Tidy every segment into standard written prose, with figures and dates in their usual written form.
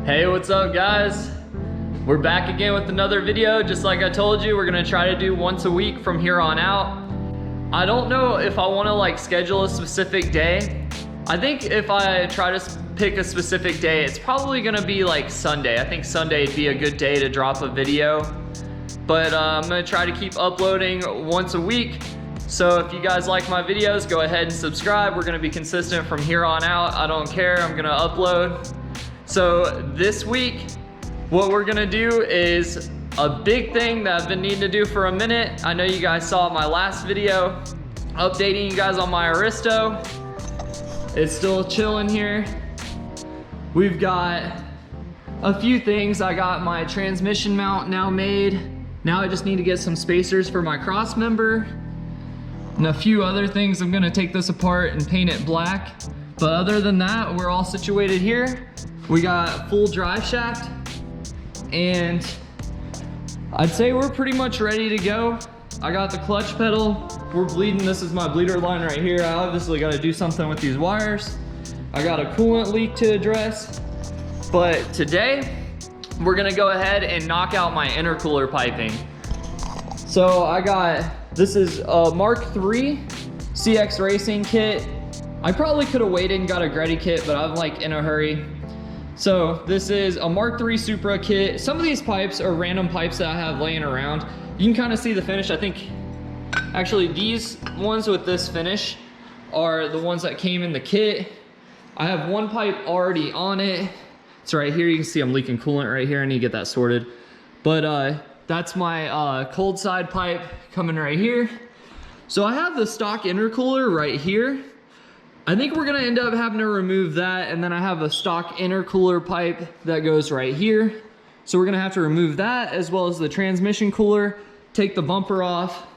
Hey, what's up guys? We're back again with another video. Just like I told you, we're gonna try to do once a week from here on out. I don't know if I wanna like schedule a specific day. I think if I try to pick a specific day, it's probably gonna be like Sunday. I think Sunday would be a good day to drop a video. But I'm gonna try to keep uploading once a week. So if you guys like my videos, go ahead and subscribe. We're gonna be consistent from here on out. I don't care, I'm gonna upload. So this week, what we're gonna do is a big thing that I've been needing to do for a minute. I know you guys saw my last video, updating you guys on my Aristo. It's still chilling here. We've got a few things. I got my transmission mount now made. Now I just need to get some spacers for my cross member. And a few other things. I'm gonna take this apart and paint it black. But other than that, we're all situated here. We got full drive shaft, and I'd say we're pretty much ready to go. I got the clutch pedal. We're bleeding. This is my bleeder line right here. I obviously got to do something with these wires. I got a coolant leak to address. But today, we're gonna go ahead and knock out my intercooler piping. So I got, this is a Mark III CX Racing kit. I probably could have waited and got a Gretty kit, but I'm like in a hurry. So this is a Mark III Supra kit. Some of these pipes are random pipes that I have laying around. You can kind of see the finish. I think, actually these ones with this finish are the ones that came in the kit. I have one pipe already on it. It's right here. You can see I'm leaking coolant right here. I need to get that sorted. But that's my cold side pipe coming right here. So I have the stock intercooler right here. I think we're gonna end up having to remove that, and then I have a stock intercooler pipe that goes right here. So we're gonna have to remove that, as well as the transmission cooler, take the bumper off,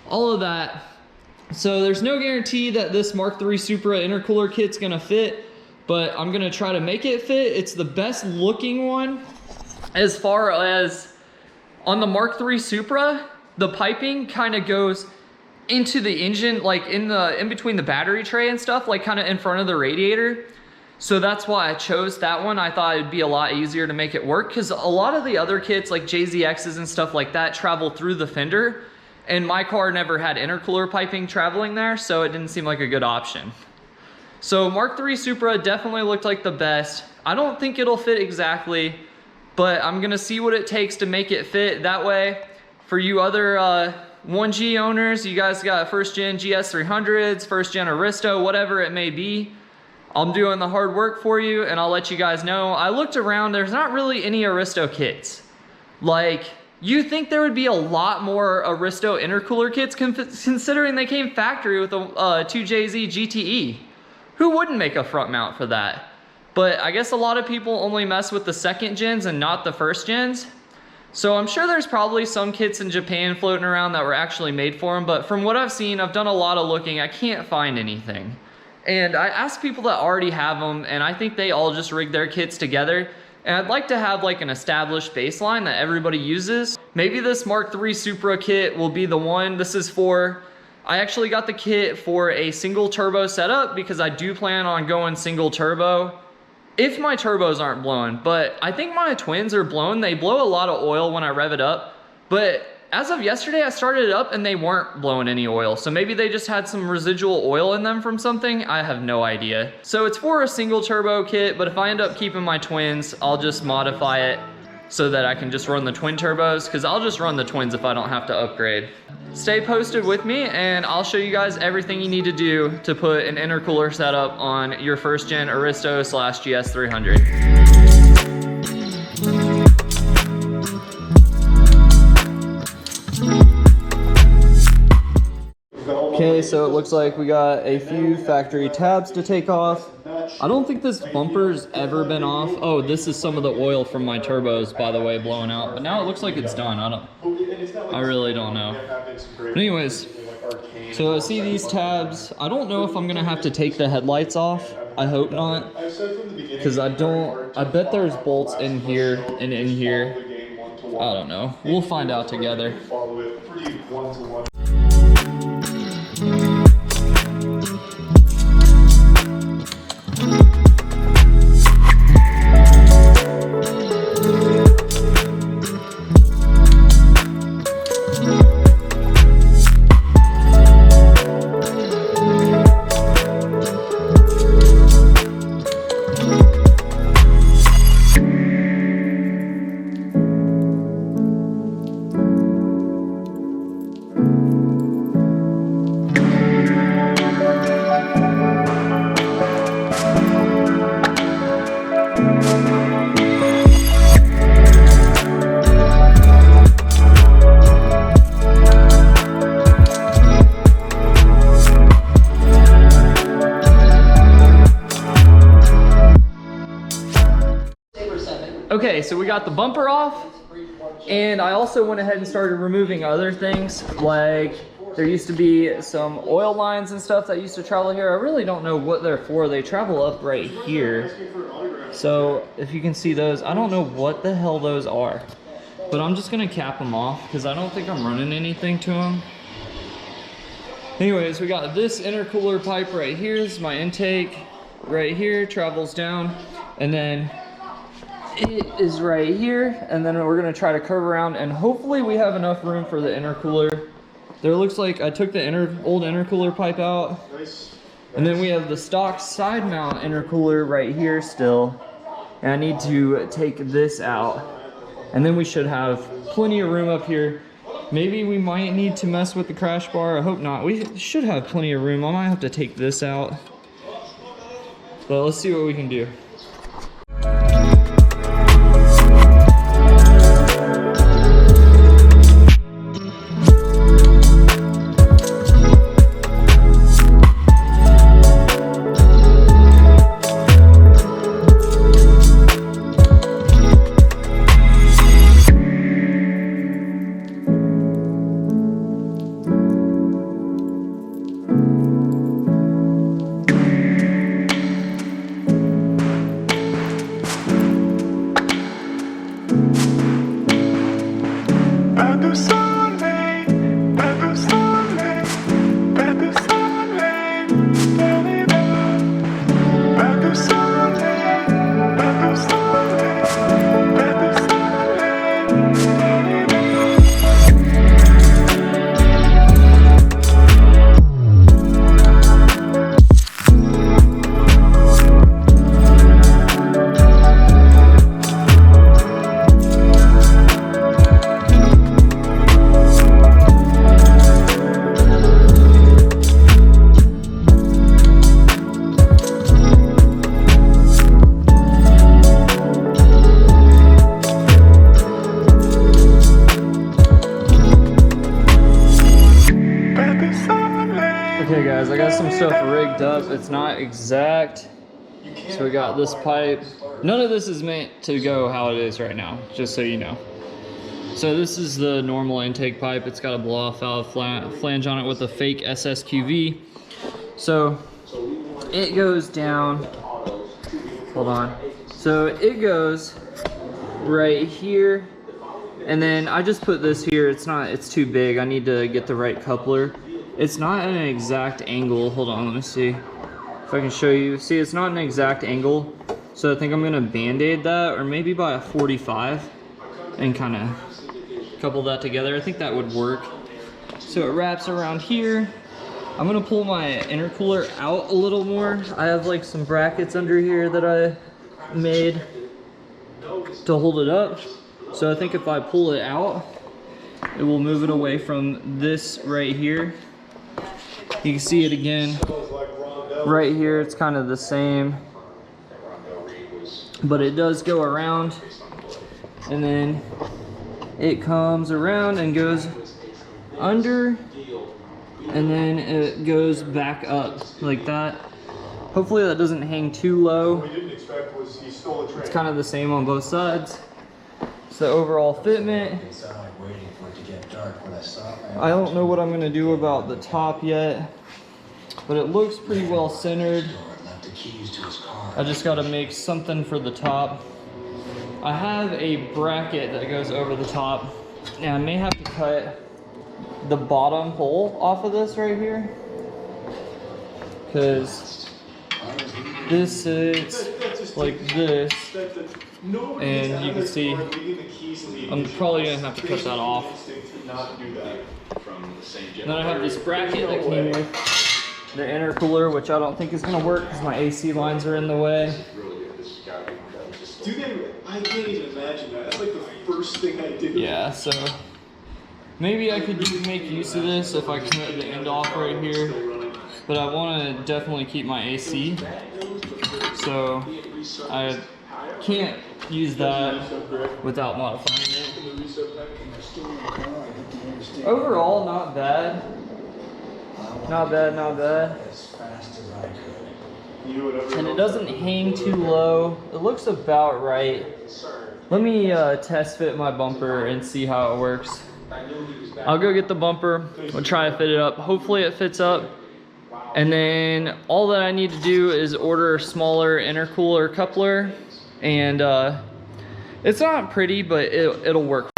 all of that. So there's no guarantee that this Mark III Supra intercooler kit's gonna fit, but I'm gonna try to make it fit. It's the best looking one. As far as on the Mark III Supra, the piping kind of goes into the engine, like in between the battery tray and stuff, like kind of in front of the radiator. So that's why I chose that one. I thought it'd be a lot easier to make it work, because a lot of the other kits like JZXs and stuff like that travel through the fender, and my car never had intercooler piping traveling there, so it didn't seem like a good option. So Mark III Supra definitely looked like the best. I don't think it'll fit exactly, but I'm gonna see what it takes to make it fit. That way, for you other 1G owners, you guys got first gen GS300s, first gen Aristo, whatever it may be, I'm doing the hard work for you, and I'll let you guys know. I looked around, there's not really any Aristo kits. Like, you think there would be a lot more Aristo intercooler kits considering they came factory with a 2JZ GTE. Who wouldn't make a front mount for that? But I guess a lot of people only mess with the second gens and not the first gens. So I'm sure there's probably some kits in Japan floating around that were actually made for them, but from what I've seen, I've done a lot of looking, I can't find anything. And I asked people that already have them, and I think they all just rig their kits together. And I'd like to have like an established baseline that everybody uses. Maybe this Mark III Supra kit will be the one. This is for, I actually got the kit for a single turbo setup because I do plan on going single turbo if my turbos aren't blowing. But I think my twins are blown. They blow a lot of oil when I rev it up, but as of yesterday I started it up and they weren't blowing any oil. So maybe they just had some residual oil in them from something. I have no idea. So it's for a single turbo kit, but if I end up keeping my twins, I'll just modify it so that I can just run the twin turbos, because I'll just run the twins if I don't have to upgrade. Stay posted with me and I'll show you guys everything you need to do to put an intercooler setup on your first gen Aristo / GS300. Okay, so it looks like we got a few factory tabs to take off. I don't think this bumper's ever been off. Oh, this is some of the oil from my turbos, by the way, blowing out. But now it looks like it's done. I really don't know. But anyways, so I see these tabs. I don't know if I'm gonna have to take the headlights off. I hope not, because I bet there's bolts in here and in here. I don't know. We'll find out together. Okay, so we got the bumper off, and I also went ahead and started removing other things, like there used to be some oil lines and stuff that used to travel here. I really don't know what they're for. They travel up right here. So if you can see those, I don't know what the hell those are, but I'm just gonna cap them off because I don't think I'm running anything to them. Anyways, we got this intercooler pipe right here. This is my intake right here, travels down, and then it is right here, and then we're gonna try to curve around, and hopefully we have enough room for the intercooler. There looks like I took the old intercooler pipe out, and then we have the stock side mount intercooler right here still, and I need to take this out, and then we should have plenty of room up here. Maybe we might need to mess with the crash bar. I hope not. We should have plenty of room. I might have to take this out, but let's see what we can do. Okay guys, I got some stuff rigged up. It's not exact. So we got this pipe. None of this is meant to go how it is right now, just so you know. So this is the normal intake pipe. It's got a blow off valve flange on it with a fake SSQV. So it goes down, hold on. So it goes right here, and then I just put this here. It's too big. I need to get the right coupler. It's not at an exact angle. Hold on, let me see if I can show you. See, it's not an exact angle. So I think I'm gonna band-aid that, or maybe by a 45 and kind of couple that together. I think that would work. So it wraps around here. I'm gonna pull my intercooler out a little more. I have like some brackets under here that I made to hold it up. So I think if I pull it out, it will move it away from this right here. You can see it again right here. It's kind of the same, but it does go around, and then it comes around and goes under, and then it goes back up like that. Hopefully that doesn't hang too low. It's kind of the same on both sides. It's the overall fitment. I don't know what I'm going to do about the top yet, but it looks pretty well centered. I just got to make something for the top. I have a bracket that goes over the top, and I may have to cut the bottom hole off of this right here, because this sits like this, and you can see I'm probably gonna have to cut that off. And then I have this bracket that came with the intercooler, which I don't think is gonna work because my AC lines are in the way. I can't even imagine that. That's like the first thing I did. Yeah, so maybe I could make use of this if I cut the end off right here, but I want to definitely keep my AC. So I can't use that without modifying it. Overall, not bad. Not bad, not bad. And it doesn't hang too low. It looks about right. Let me test fit my bumper and see how it works. I'll go get the bumper. We'll try to fit it up. Hopefully it fits up. And then all that I need to do is order a smaller intercooler coupler. And it's not pretty, but it'll work.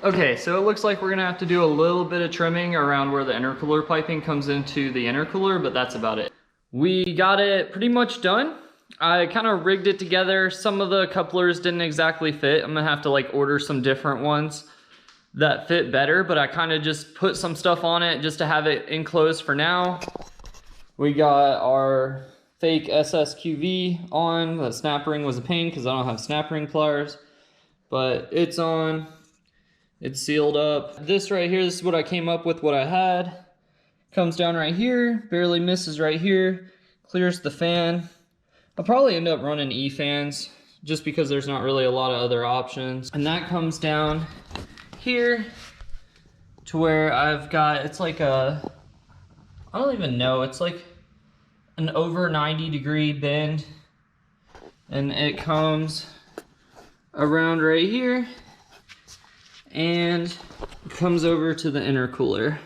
Okay, so it looks like we're gonna have to do a little bit of trimming around where the intercooler piping comes into the intercooler, but that's about it. We got it pretty much done. I kind of rigged it together. Some of the couplers didn't exactly fit. I'm gonna have to like order some different ones that fit better, but I kind of just put some stuff on it just to have it enclosed for now. We got our fake SSQV on. The snap ring was a pain because I don't have snap ring pliers, but it's on. It's sealed up. This right here, this is what I came up with, what I had. Comes down right here, barely misses right here, clears the fan. I'll probably end up running E-fans just because there's not really a lot of other options. And that comes down here to where I've got, it's like a, I don't even know, it's like an over 90-degree bend. And it comes around right here and comes over to the intercooler.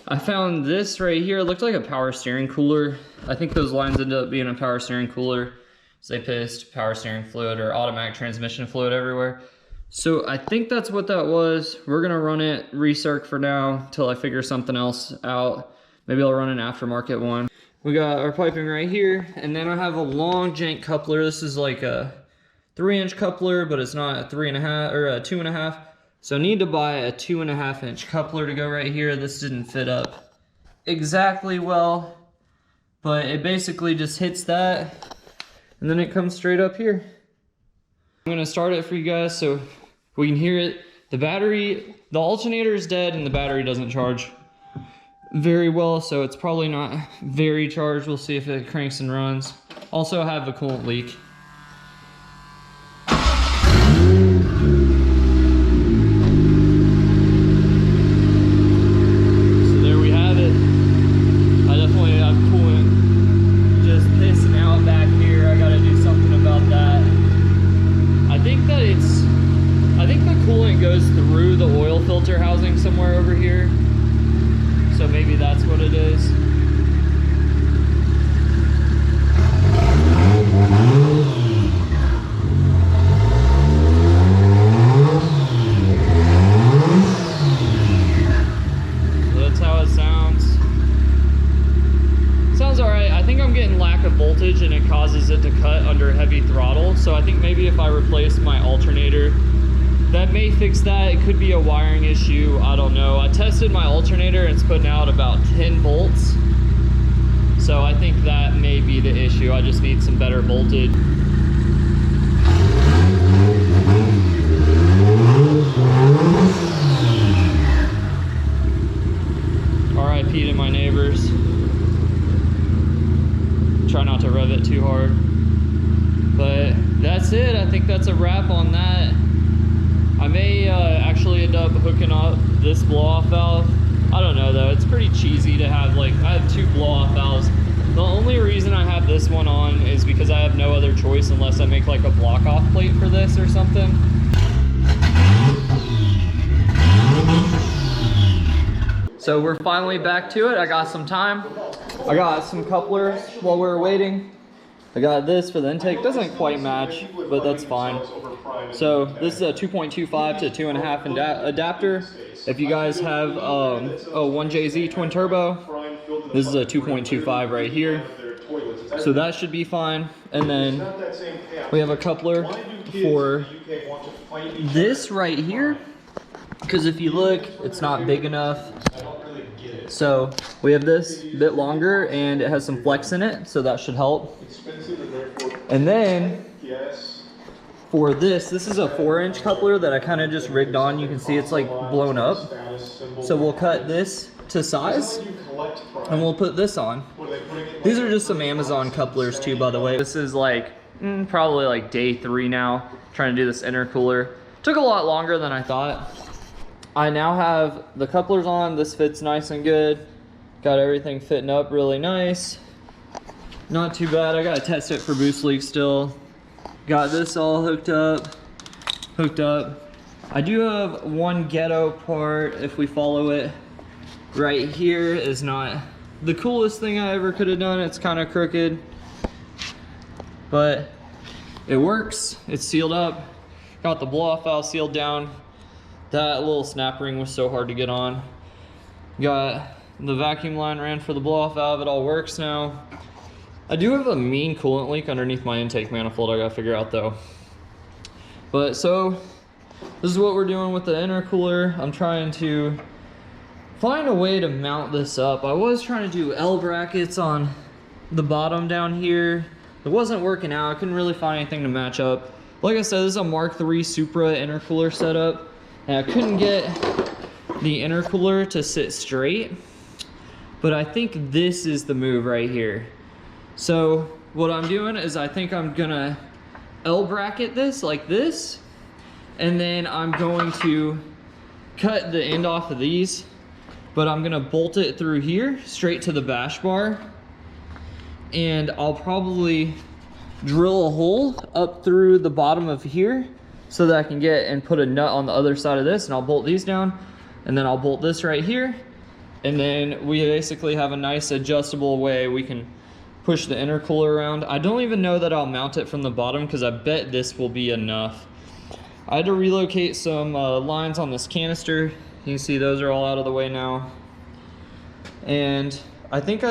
I found this right here. It looked like a power steering cooler. I think those lines ended up being a power steering cooler. So they pissed power steering fluid or automatic transmission fluid everywhere. So I think that's what that was. We're gonna run it recirc for now till I figure something else out. Maybe I'll run an aftermarket one. We got our piping right here, and then I have a long jank coupler. This is like a 3-inch coupler, but it's not a 3.5 or a 2.5. So I need to buy a 2.5-inch coupler to go right here. This didn't fit up exactly well, but it basically just hits that, and then it comes straight up here. I'm gonna start it for you guys so we can hear it. The battery, the alternator is dead and the battery doesn't charge very well, so it's probably not very charged. We'll see if it cranks and runs. Also, I have a coolant leak. Somewhere over here, so maybe that's what it is. So that's how it sounds. Sounds alright. I think I'm getting lack of voltage and it causes it to cut under heavy throttle, so I think maybe if I replace my alternator, that may fix that. It could be a wiring issue, I don't know. I tested my alternator and it's putting out about 10 volts. So I think that may be the issue. I just need some better voltage. RIP to my neighbors. Try not to rev it too hard. But that's it. I think that's a wrap on that. I may actually end up hooking up this blow-off valve. I don't know though, it's pretty cheesy to have like, I have 2 blow-off valves. The only reason I have this one on is because I have no other choice unless I make like a block-off plate for this or something. So we're finally back to it. I got some time. I got some couplers while we were waiting. I got this for the intake. Doesn't quite match, but that's fine. So this is a 2.25 to 2.5 adapter. If you guys have a 1JZ twin turbo, This is a 2.25 right here. So that should be fine. And then we have a coupler for this right here. Because if you look, it's not big enough. So we have this a bit longer and it has some flex in it, so that should help. And then for this is a 4-inch coupler that I kind of just rigged on. You can see it's like blown up. So we'll cut this to size and we'll put this on. These are just some Amazon couplers too, by the way. This is like probably like day 3 now, trying to do this intercooler. Took a lot longer than I thought. I now have the couplers on. This fits nice and good. Got everything fitting up really nice. Not too bad. I gotta test it for boost leaks still. Got this all hooked up. I do have one ghetto part, if we follow it right here, is not the coolest thing I ever could have done. It's kind of crooked, but it works. It's sealed up. Got the blow off valve sealed down. That little snap ring was so hard to get on. Got the vacuum line ran for the blow off valve. It all works now. I do have a mean coolant leak underneath my intake manifold I gotta figure out though. But so this is what we're doing with the intercooler. I'm trying to find a way to mount this up. I was trying to do L brackets on the bottom down here. It wasn't working out. I couldn't really find anything to match up. Like I said, this is a Mark III Supra intercooler setup. And I couldn't get the intercooler to sit straight, but I think this is the move right here. So what I'm doing is I think I'm gonna L bracket this like this, and then I'm going to cut the end off of these, but I'm gonna bolt it through here straight to the bash bar, and I'll probably drill a hole up through the bottom of here so that I can get and put a nut on the other side of this, and I'll bolt these down, and then I'll bolt this right here, and then we basically have a nice adjustable way we can push the intercooler around. I don't even know that I'll mount it from the bottom because I bet this will be enough. I had to relocate some lines on this canister. You can see those are all out of the way now. And I think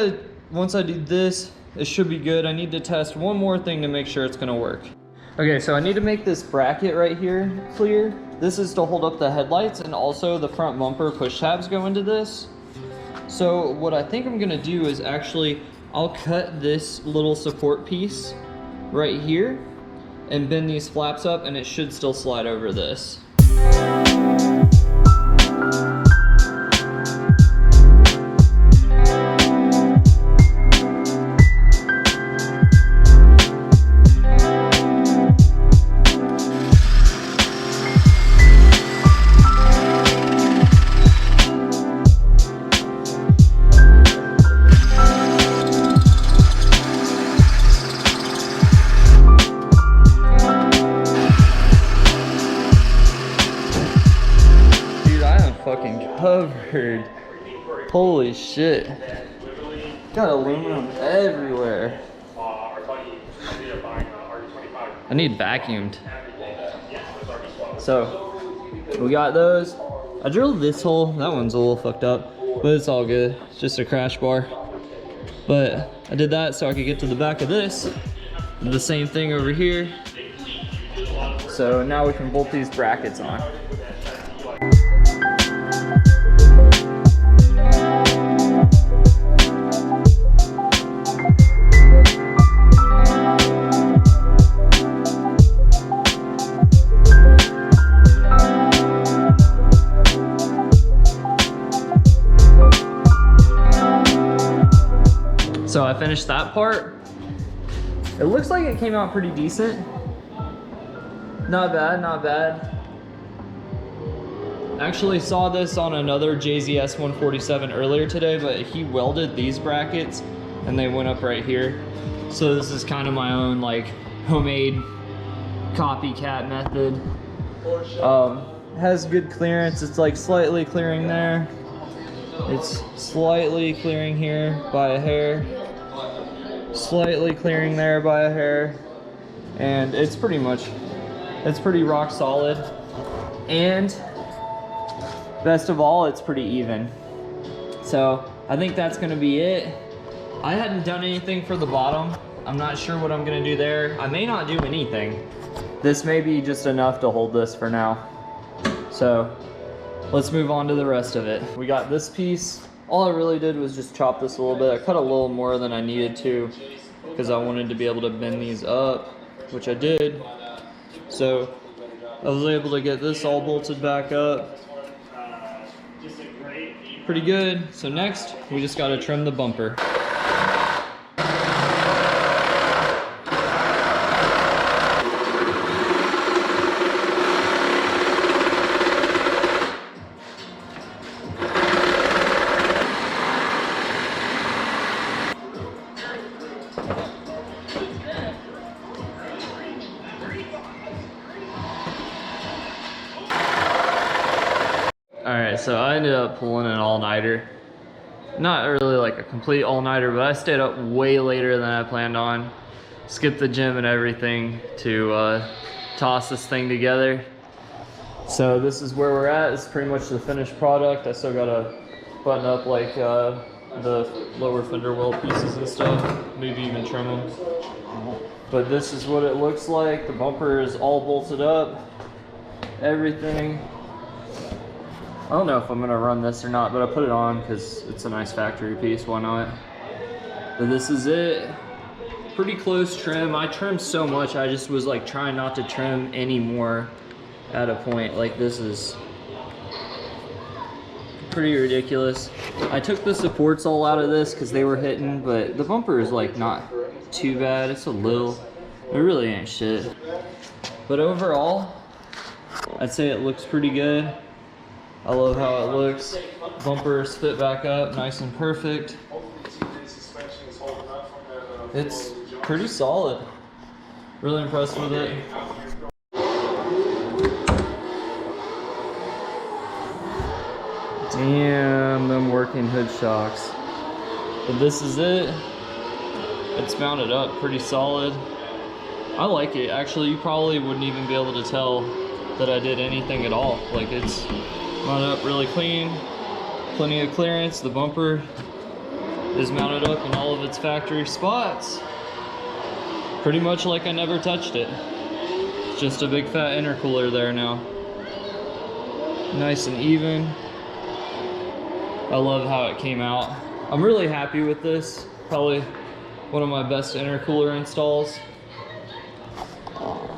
once I do this, it should be good. I need to test one more thing to make sure it's gonna work. Okay, so I need to make this bracket right here clear. This is to hold up the headlights, and also the front bumper push tabs go into this. So what I think I'm gonna do is actually, I'll cut this little support piece right here and bend these flaps up, and it should still slide over this. Covered. Holy shit. Got aluminum everywhere. I need vacuumed. So we got those. I drilled this hole. That one's a little fucked up, but it's all good. It's just a crash bar. But I did that so I could get to the back of this. The same thing over here. So now we can bolt these brackets on. So I finished that part. It looks like it came out pretty decent. Not bad, not bad. Actually saw this on another JZS147 earlier today, but he welded these brackets and they went up right here. So this is kind of my own like homemade copycat method. Has good clearance. It's like slightly clearing there. It's slightly clearing here by a hair. Slightly clearing there by a hair. And it's pretty rock solid. And best of all, it's pretty even. So I think that's gonna be it. I hadn't done anything for the bottom. I'm not sure what I'm gonna do there. I may not do anything. This may be just enough to hold this for now. So let's move on to the rest of it. We got this piece. All I really did was just chop this a little bit. I cut a little more than I needed to because I wanted to be able to bend these up, which I did. So I was able to get this all bolted back up. Pretty good. So next, we just gotta trim the bumper. Alright, so I ended up pulling an all-nighter. Not really like a complete all-nighter, but I stayed up way later than I planned on. Skipped the gym and everything to toss this thing together. So this is where we're at. It's pretty much the finished product. I still gotta button up like the lower fender well pieces and stuff. Maybe even trim them. But this is what it looks like. The bumper is all bolted up. Everything. I don't know if I'm gonna run this or not, but I put it on because it's a nice factory piece, why not? But this is it. Pretty close trim. I trimmed so much, I just was like trying not to trim anymore at a point. Like this is pretty ridiculous. I took the supports all out of this because they were hitting, but the bumper is like not too bad. It's a little, it really ain't shit. But overall, I'd say it looks pretty good. I love how it looks. Bumpers fit back up nice and perfect. It's pretty solid. Really impressed with it. Damn, them working hood shocks. But this is it. It's mounted up pretty solid. I like it. Actually, you probably wouldn't even be able to tell that I did anything at all. Like it's mounted up really clean, plenty of clearance. The bumper is mounted up in all of its factory spots. Pretty much like I never touched it. It's just a big fat intercooler there now. Nice and even. I love how it came out. I'm really happy with this. Probably one of my best intercooler installs.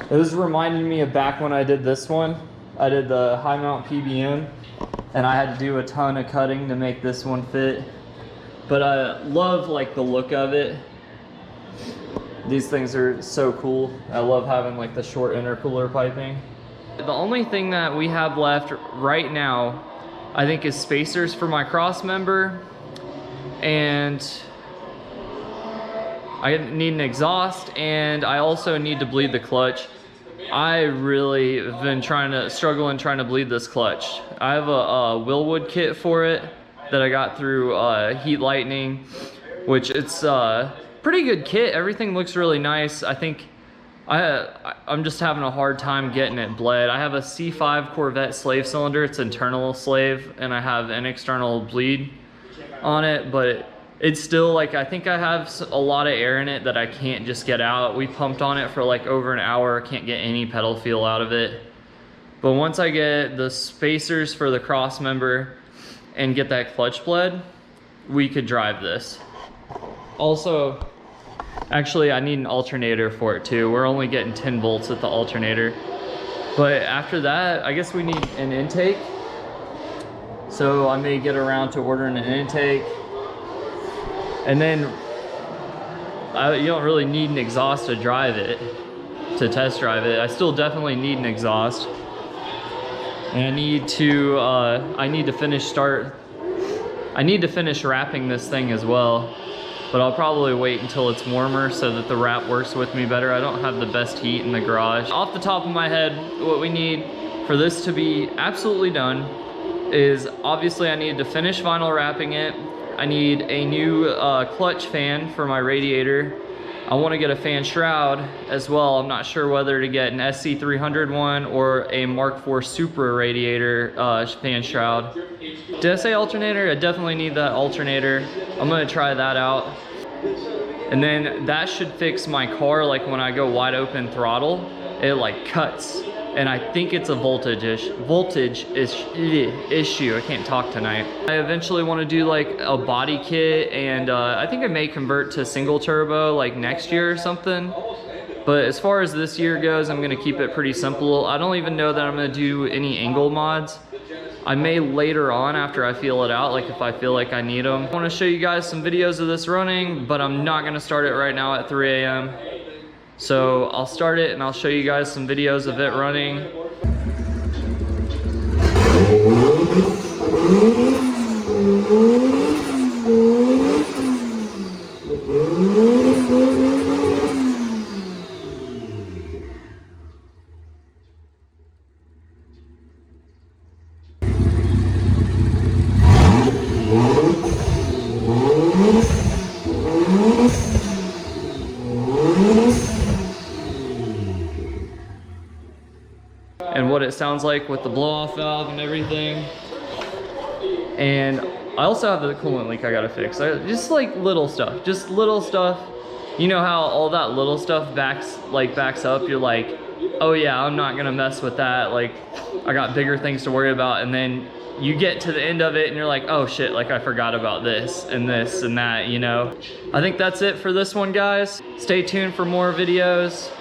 It was reminding me of back when I did this one. I did the high mount PBM and I had to do a ton of cutting to make this one fit. But I love like the look of it. These things are so cool. I love having like the short intercooler piping. The only thing that we have left right now, I think, is spacers for my cross member, and I need an exhaust, and I also need to bleed the clutch. I really have been struggling trying to bleed this clutch. I have a Willwood kit for it that I got through Heat Lightning, which it's a pretty good kit. Everything looks really nice. I think I'm just having a hard time getting it bled. I have a C5 Corvette slave cylinder. It's internal slave, and I have an external bleed on it, but it's still like, I think I have a lot of air in it that I can't just get out. We pumped on it for like over an hour, can't get any pedal feel out of it. But once I get the spacers for the cross member and get that clutch bled, we could drive this. Also, actually, I need an alternator for it too. We're only getting 10 volts at the alternator. But after that, I guess we need an intake. So I may get around to ordering an intake. And then you don't really need an exhaust to drive it, to test drive it. I still definitely need an exhaust. And I need to finish wrapping this thing as well. But I'll probably wait until it's warmer so that the wrap works with me better. I don't have the best heat in the garage. Off the top of my head, what we need for this to be absolutely done is, obviously I need to finish vinyl wrapping it. I need a new clutch fan for my radiator. I I want to get a fan shroud as well. I'm not sure whether to get an SC300 one or a Mark IV Supra radiator fan shroud. Did I say alternator? I definitely need that alternator. I'm gonna try that out. And then that should fix my car, like when I go wide open throttle, it like cuts. And I think it's a voltage issue. I can't talk tonight. I eventually want to do like a body kit, and I think I may convert to single turbo like next year or something. But as far as this year goes, I'm gonna keep it pretty simple. I don't even know that I'm gonna do any angle mods. I may later on after I feel it out, like if I feel like I need them. I wanna show you guys some videos of this running, but I'm not gonna start it right now at 3 a.m. So I'll start it and I'll show you guys some videos of it running. And what it sounds like with the blow-off valve and everything. And I also have the coolant leak I gotta fix. Just like little stuff, just little stuff. You know how all that little stuff backs up? You're like, oh yeah, I'm not gonna mess with that. Like, I got bigger things to worry about. And then you get to the end of it and you're like, oh shit, like I forgot about this and that, you know? I think that's it for this one, guys. Stay tuned for more videos.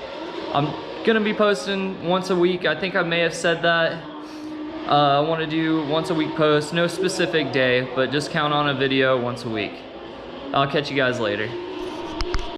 I'm gonna be posting once a week. I think I may have said that. I want to do once a week post, no specific day, but just count on a video once a week. I'll catch you guys later.